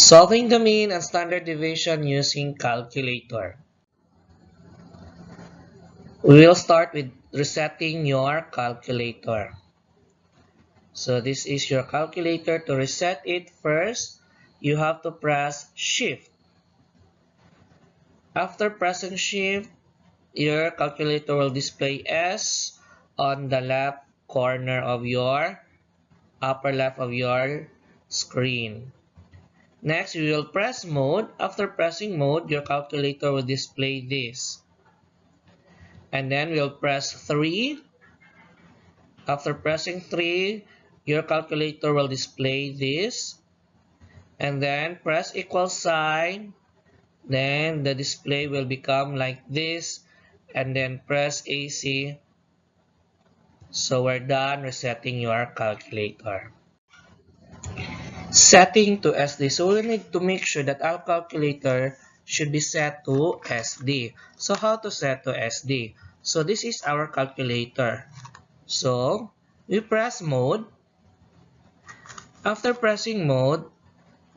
Solving the mean and standard deviation using calculator. We will start with resetting your calculator. So this is your calculator. To reset it first, you have to press Shift. After pressing Shift, your calculator will display S on the left corner of your upper left of your screen. Next, you will press Mode. After pressing Mode, your calculator will display this. And then we'll press 3. After pressing 3, your calculator will display this. And then press equal sign. Then the display will become like this. And then press AC. So we're done resetting your calculator. Setting to SD. So we need to make sure that our calculator should be set to SD. So how to set to SD? So this is our calculator. So we press mode. After pressing mode,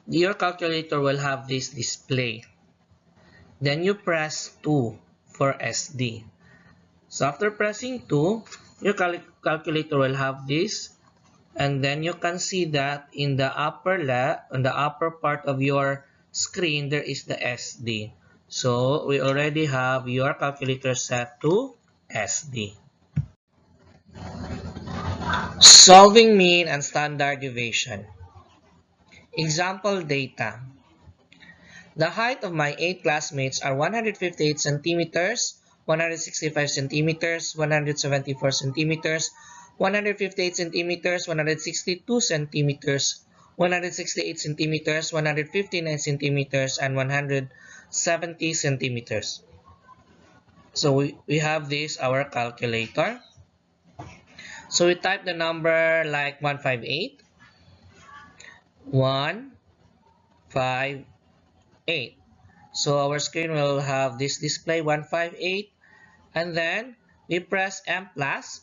your calculator will have this display. Then you press 2 for SD. So after pressing 2, your calculator will have this. And then you can see that in the upper left, on the upper part of your screen, there is the SD. So we already have your calculator set to SD. Solving mean and standard deviation. Example data. The height of my 8 classmates are 158 centimeters, 165 centimeters, 174 centimeters, 158 centimeters, 162 centimeters, 168 centimeters, 159 centimeters, and 170 centimeters. So we have this, our calculator. So we type the number like 158, 158. So our screen will have this display 158, and then we press M plus.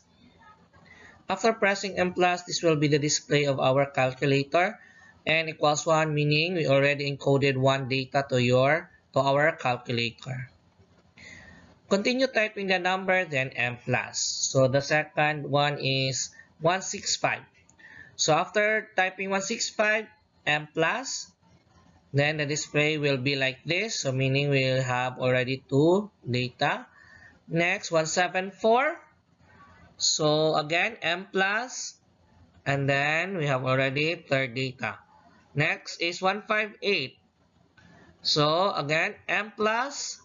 After pressing M plus, this will be the display of our calculator. N equals 1, meaning we already encoded 1 data to our calculator. Continue typing the number, then M plus. So the second one is 165. So after typing 165, M plus, then the display will be like this. So meaning we'll have already 2 data. Next, 174. So again, M plus. And then we have already third data. Next is 158. So again, M plus.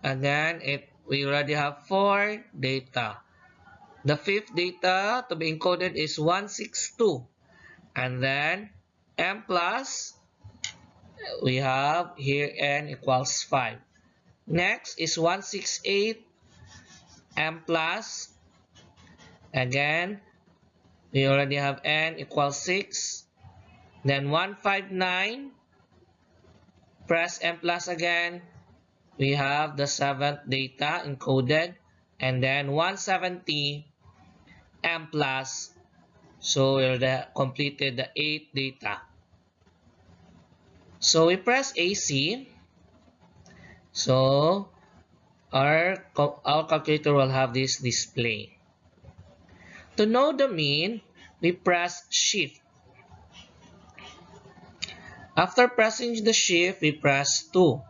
And then we already have 4 data. The fifth data to be encoded is 162. And then M plus. We have here N equals 5. Next is 168. M plus. Again, we already have N equals 6. Then 159. Press M plus again. We have the 7th data encoded. And then 170 M plus. So we completed the 8th data. So we press AC. So our calculator will have this display. To know the mean, we press Shift. After pressing the Shift, we press 2.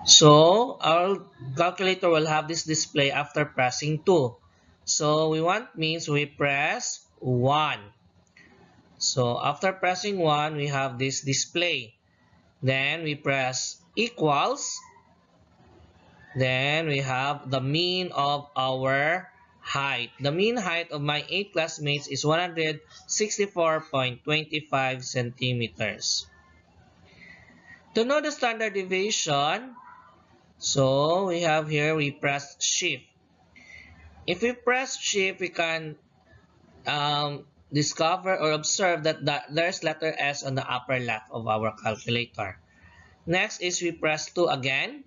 So our calculator will have this display after pressing 2. So we want means, we press 1. So after pressing 1, we have this display. Then we press equals. Then we have the mean of our height. The mean height of my 8 classmates is 164.25 centimeters. To know the standard deviation, so we have here, we press Shift. If we press Shift, we can discover or observe that there's letter S on the upper left of our calculator. Next is we press 2 again.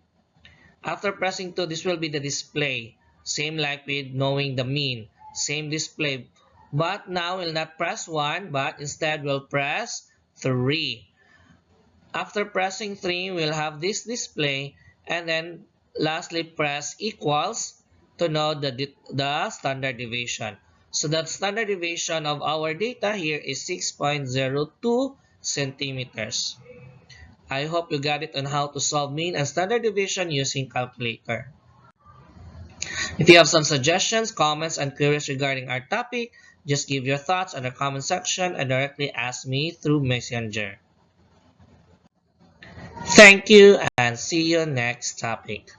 After pressing 2, this will be the display. Same like with knowing the mean. Same display. But now we'll not press 1, but instead we'll press 3. After pressing 3, we'll have this display, and then lastly press equals to know the standard deviation. So the standard deviation of our data here is 6.02 centimeters. I hope you got it on how to solve mean and standard deviation using calculator. If you have some suggestions, comments, and queries regarding our topic, just give your thoughts on the comment section and directly ask me through Messenger. Thank you and see you next topic.